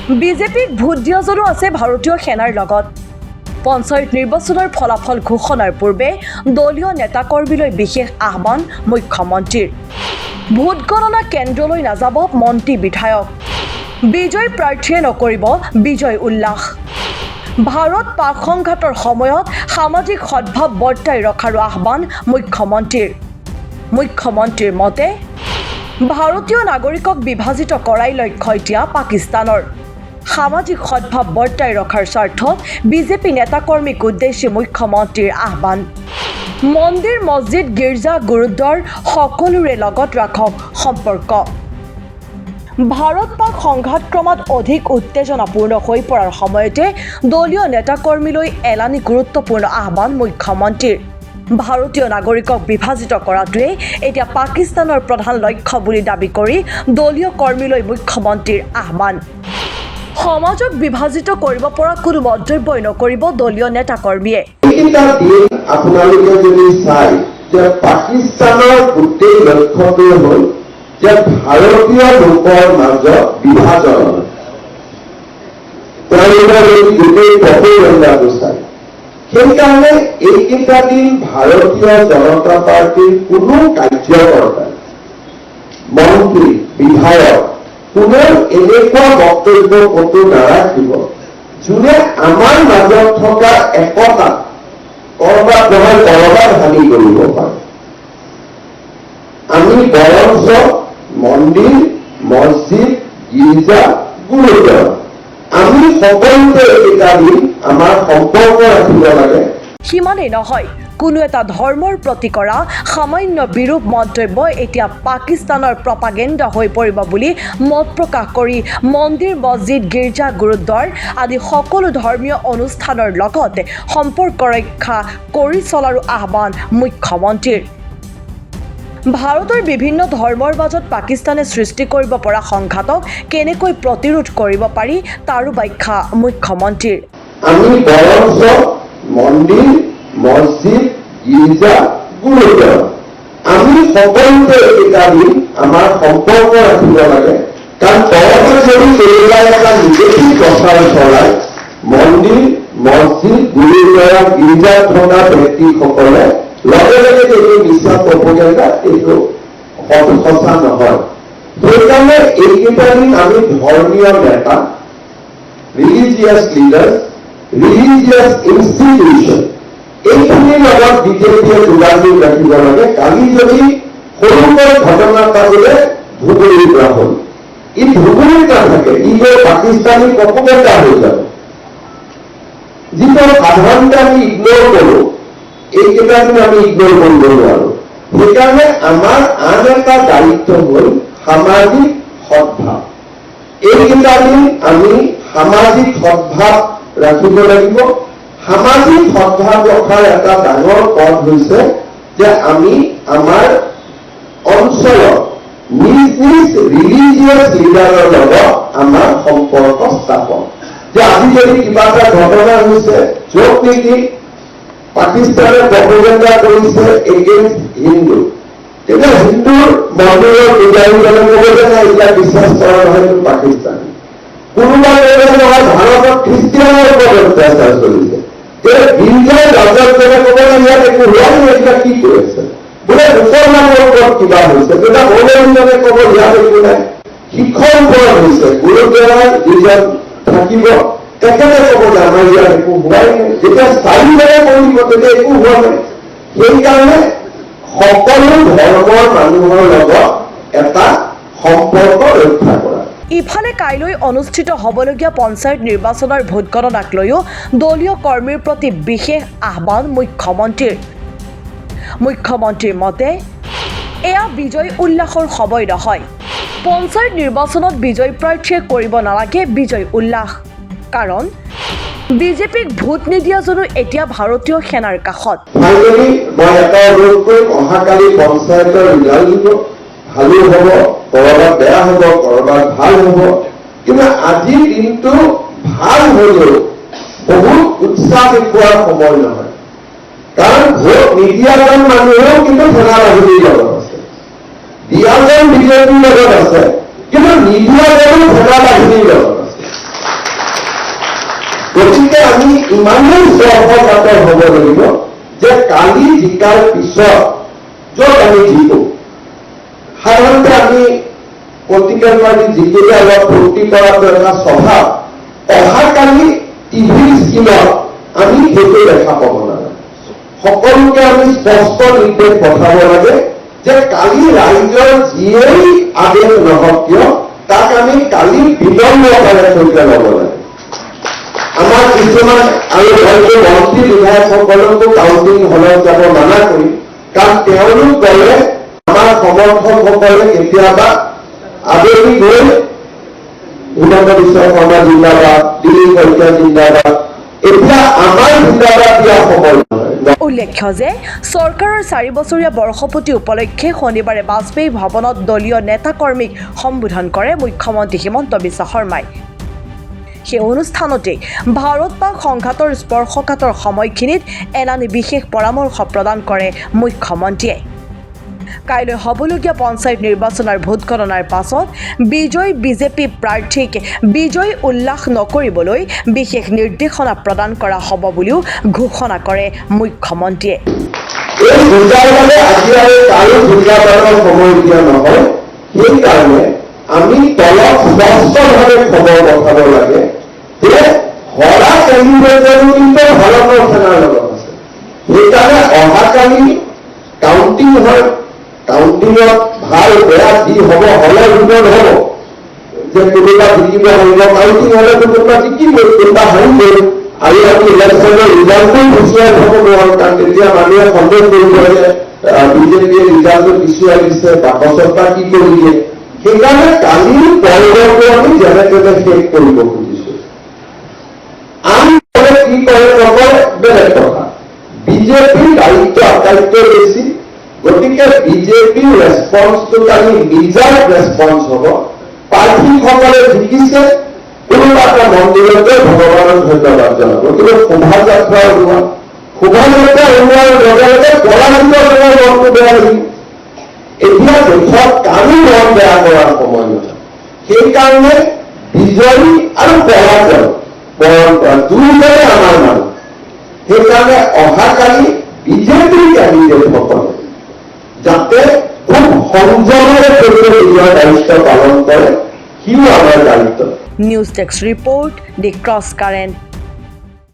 বিজেপিক ভোট দিয়াজনো আছে ভাৰতীয় সেনাৰ লগত। পঞ্চায়ত নিৰ্বাচনৰ ফলাফল ঘোষণাৰ পূৰ্বে দলীয় নেতাকৰ্মীলৈ বিশেষ আহ্বান মুখ্যমন্ত্ৰীৰ। ভোট গণনা কেন্দ্ৰলৈ নাযাব মন্ত্ৰী বিধায়ক। বিজয় প্ৰাৰ্থীয়ে নকৰিব বিজয় উল্লাস। ভাৰত পাক সংঘাতৰ সময়ত সামাজিক সদ্ভাৱ বৰ্তাই ৰখাৰ আহ্বান মুখ্যমন্ত্ৰীৰ। মুখ্যমন্ত্ৰীৰ মতে ভাৰতীয় নাগৰিকক বিভাজিত কৰাই লক্ষ্য এতিয়া পাকিস্তানৰ। সামাজিক সদ্ভাৱ বৰ্তাই ৰখাৰ স্বাৰ্থত বিজেপি নেতাকৰ্মীক উদ্দেশ্যি মুখ্যমন্ত্ৰীৰ আহ্বান। মন্দিৰ মছজিদ গীৰ্জা গুৰুদ্বাৰ সকলোৰে লগত ৰাখক সম্পৰ্ক। ভাৰত পাক সংঘাত ক্ৰমাৎ অধিক উত্তেজনাপূৰ্ণ হৈ পৰাৰ সময়তে দলীয় নেতাকৰ্মীলৈ এলানি গুৰুত্বপূৰ্ণ আহ্বান মুখ্যমন্ত্ৰীৰ। ভাৰতীয় নাগৰিকক বিভাজিত কৰাটোৱে এতিয়া পাকিস্তানৰ প্ৰধান লক্ষ্য বুলি দাবী কৰি দলীয় কৰ্মীলৈ মুখ্যমন্ত্ৰীৰ আহ্বান। সমাজক বিভাজিত কৰিব পৰা কোনো মন্তব্যই নকৰিব দলীয় নেতাকৰ্মীয়ে। আপোনালোকে যদি চাই যে পাকিস্তানৰ গোটেই লক্ষ্যটো হ'ল যে ভাৰতীয় লোকৰ মাজত বিভাজন। তেওঁলোকৰ এই গোটেই প্ৰপেগেণ্ডাটো চাই সেইকাৰণে এইকেইটা দিন ভাৰতীয় জনতা পাৰ্টীৰ কোনো কাৰ্যকৰ্তা মন্ত্ৰী বিধায়ক কোনেও এনেকুৱা বক্তব্য ক'তো নাৰাখিব যোনে আমাৰ মাজত থকা একতা কৰবাত নহয় কৰবাত হানি কৰিব পাৰে। আমি বৰঞ্চ মন্দিৰ মছজিদ গীৰ্জা গুৰুদ্বাৰ আমি সকলোতে এইকেইটা দিন আমাৰ সম্পৰ্ক ৰাখিব লাগে। সিমানেই নহয়, কোনো এটা ধৰ্মৰ প্ৰতি কৰা সামান্য বিৰূপ মন্তব্য এতিয়া পাকিস্তানৰ প্ৰপাগেণ্ডা হৈ পৰিব বুলি মত প্ৰকাশ কৰি মন্দিৰ মছজিদ গীৰ্জা গুৰুদ্বাৰ আদি সকলো ধৰ্মীয় অনুষ্ঠানৰ লগত সম্পৰ্ক ৰক্ষা কৰি চলাৰো আহ্বান মুখ্যমন্ত্ৰীৰ। ভাৰতৰ বিভিন্ন ধৰ্মৰ মাজত পাকিস্তানে সৃষ্টি কৰিব পৰা সংঘাতক কেনেকৈ প্ৰতিৰোধ কৰিব পাৰি তাৰো ব্যাখ্যা মুখ্যমন্ত্ৰীৰ। আমি বৰঞ্চ মন্দিৰ মছজিদ গীৰ্জা গুৰুদ্বাৰ আমি সকলোতে এইকেইটা দিন আমাৰ সম্পৰ্ক ৰাখিব লাগে। কাৰণ কৰবাত যদি এইবিলাক এটা নিগেটিভ প্ৰচাৰ চলায় মন্দিৰ মছজিদ গুৰুদ্বাৰ গীৰ্জাত থকা ব্যক্তিসকলে লগে লগে এইটো মিছা প্ৰপেগেণ্ডা এইটো সঁচা নহয়। সেইকাৰণে এইকেইটা দিন আমি ধৰ্মীয় নেতা ৰিলিজিয়াছ লিডাৰ্ছ ৰিলিজিয়াছ ইনষ্টিটিউশ্যন এইখিনিৰ লগত বিজেপিয়ে যোগাযোগ ৰাখিব লাগে। কালি যদি সৰুকৈ ঘটনা এটা বোলে ধুবুৰীৰ পৰা হ'ল ই ধুবুৰীত নাথাকে ই গৈ পাকিস্তানী প্ৰপেগেণ্ডা হৈ যাব যিটো সাধাৰণতে আমি ইগনোৰ কৰোঁ। এইকেইটা দিন আমি ইগনোৰ কৰিব নোৱাৰো। সেইকাৰণে আমাৰ আন এটা দায়িত্ব হ'ল সামাজিক সদ্ভাৱ। এইকেইটা দিন আমি সামাজিক সদ্ভাৱ ৰাখিব লাগিব। সামাজিক সদ্ভাৱ ৰখাৰ এটা ডাঙৰ পথ হৈছে যে আমি আমাৰ অঞ্চলত নিজ নিজ ৰিলিজিয়াছ লিডাৰৰ লগত আমাৰ সম্পৰ্ক স্থাপন। যে আজি যদি কিবা এটা ঘটনা হৈছে য'ত নেকি পাকিস্তানে প্ৰপেগেণ্ডা কৰিছে এগেইনষ্ট হিন্দু তেতিয়া হিন্দুৰ মন্দিৰৰ পূজাৰীজনে ক'ব যে নাই এইবিলাক বিশ্বাস কৰা নহয় পাকিস্তানী। কোনোবা নহয় ভাৰতত খ্ৰীষ্টিয়ানৰ ওপৰত অত্যাচাৰ চলিছে গীৰ্জাৰ ৰাজজনে ক'ব যে ইয়াত একো হোৱা নাই এইবিলাক কি কৰিছে বোলে মুছলমানৰ ওপৰত কিবা হৈছে তেতিয়া মৌলবীজনে ক'ব ইয়াত একো নাই শিক্ষৰ ওপৰত হৈছে গুৰুদ্বাৰৰ যিজন থাকিব তেখেতে ক'ব যে আমাৰ ইয়াত একো হোৱাই নাই। যেতিয়া চাৰিজনে কৰিব তেতিয়া একো হোৱা নাই। সেইকাৰণে সকলো ধৰ্মৰ মানুহৰ লগত এটা সম্পৰ্ক ৰক্ষা কৰা। ইফালে কাইলৈ অনুষ্ঠিত হ'বলগীয়া পঞ্চায়ত নিৰ্বাচনৰ ভোট গণনাক লৈও দলীয় কৰ্মীৰ প্ৰতি বিশেষ আহ্বান মুখ্যমন্ত্ৰীৰ। মুখ্যমন্ত্ৰীৰ মতে এয়া বিজয় উল্লাসৰ সময় নহয়। পঞ্চায়ত নিৰ্বাচনত বিজয় প্ৰাৰ্থীয়ে কৰিব নালাগে বিজয় উল্লাস। কাৰণ বিজেপিক ভোট নিদিয়াজনো এতিয়া ভাৰতীয় সেনাৰ কাষত। মই এটা অনুৰোধ কৰিম অহাকালি পঞ্চায়তৰ ৰিজাল্ট দিব ভালো হ'ব কৰবাত বেয়া হ'ব কৰবাত ভাল হ'ব কিন্তু আজিৰ দিনটো ভাল হ'লেও বহুত উৎসাহ দেখুওৱাৰ সময় নহয়। কাৰণ ভোট নিদিয়াজন মানুহেও কিন্তু সেনা বাহিনীৰ লগত আছে দিয়াজন বিজেপিৰ লগত আছে কিন্তু নিদিয়াজনো সেনা বাহিনীৰ লগত আছে। আমি ইমানেই স্পৰ্শকাতৰ হ'ব লাগিব যে কালি জিকাৰ পিছত য'ত আমি জিকো, সাধাৰণতে আমি পলিটিকেল পাৰ্টি জিকিলে অলপ ফূৰ্তি কৰাটো এটা স্বভাৱ, অহাকালি টিভিৰ স্ক্ৰীণত আমি সেইটো দেখা পাব নালাগে। সকলোকে আমি স্পষ্ট নিৰ্দেশ পঠাব লাগে যে কালি ৰাইজৰ যিয়েই আদেশ নহওক কিয় তাক আমি কালি বিলম্বতাৰে সৈতে ল'ব লাগে। আমাৰ কিছুমান আৰু হয়তো মন্ত্ৰী বিধায়কসকলকো কাউন্টিং হলত যাব মানা কৰি, কাৰণ তেওঁলোক গ'লে আমাৰ সমৰ্থকসকলে কেতিয়াবা আবেলি গৈ হিমন্ত বিশ্ব শৰ্মা জিন্দাবাদ, দিলীপ শইকীয়া জিন্দাবাদ, এতিয়া আমাৰ জিন্দাবাদ দিয়া সময় নহয়। উল্লেখ্য যে চৰকাৰৰ 4 বছৰীয়া বৰ্ষপূৰ্তি উপলক্ষে শনিবাৰে বাজপেয়ী ভৱনত দলীয় নেতা কৰ্মীক সম্বোধন কৰে মুখ্যমন্ত্ৰী হিমন্ত বিশ্ব শৰ্মাই। সেই অনুষ্ঠানতে ভাৰত পাক সংঘাতৰ স্পৰ্শকাতৰ সময়খিনিত এলানি বিশেষ পৰামৰ্শ প্ৰদান কৰে মুখ্যমন্ত্ৰীয়ে। কাইলৈ হ'বলগীয়া পঞ্চায়ত নিৰ্বাচনৰ ভোট গণনাৰ পাছত বিজয়ী বিজেপি প্ৰাৰ্থীক বিজয় উল্লাস নকৰিবলৈ বিশেষ নিৰ্দেশনা প্ৰদান কৰা হ'ব বুলিও ঘোষণা কৰে মুখ্যমন্ত্ৰীয়ে। এই ভোটাৰ বাবে আজি আৰু কাৰো ভোটাৰৰ সময় দিয়া নহয়, সেইকাৰণে আমি তলত স্পষ্টভাৱে খবৰ পঠাব লাগে যে হৰা কেন্দ্ৰীয়জনো কিন্তু ভাৰতৰ সেনাৰ লগত আছে। সেইকাৰণে অহাকালি কাউন্টিং হয়, কাউন্টিঙত ভাল বেয়া যি হ'ব হ'লে বিপদ হ'ব, যে কোনোবা জিকিব পাৰিব, কাউন্টিং হ'লে কোনোবা জিকিব, কোনোবা হাৰিব, আৰু আমি ইলেকশ্যনৰ ৰিজাল্টটো পিছুৱাই থ'ব নোৱাৰোঁ, কাৰণ তেতিয়া মানুহে সন্দেহ কৰিব যে বিজেপিয়ে ৰিজাল্টটো পিছুৱাই দিছে, বাকচৰ পৰা কি কৰি দিয়ে। সেইকাৰণে কালিৰ পৰ্বটো আমি যেনে তেনে শেষ কৰিব খুজিছোঁ। আন দলে কি কৰে নকৰে বেলেগ কথা, বিজেপিৰ দায়িত্ব আটাইতকৈ বেছি, গতিকে বিজেপিৰ ৰেছপন্সটো কালি নিজৰ ৰেছপন্স হ'ব। প্ৰাৰ্থীসকলে জিকিছে, কোনোবা এটা মন্দিৰতে ভগৱানক ধন্যবাদ জনাব, কিন্তু শোভাযাত্ৰা ওলোৱা, শোভাযাত্ৰা ওলোৱাৰ লগে লগে পৰাজিত জনৰ মনটো বেয়া লাগিব। এতিয়া দেশত কাৰো মন বেয়া কৰাৰ সময় নহয়। সেইকাৰণে বিজয়ী আৰু পৰাজয় পৰম্পৰা দুয়োটাই আমাৰ মানুহ। সেইকাৰণে অহাকালি বিজেপিৰ কেণ্ডিডেটসকলে যাতে খুব সংযমেৰে নিজৰ দায়িত্ব পালন কৰে, সিও আমাৰ দায়িত্ব। নিউজ ডেস্ক ৰিপৰ্ট, দি ক্ৰছ কাৰেণ্ট।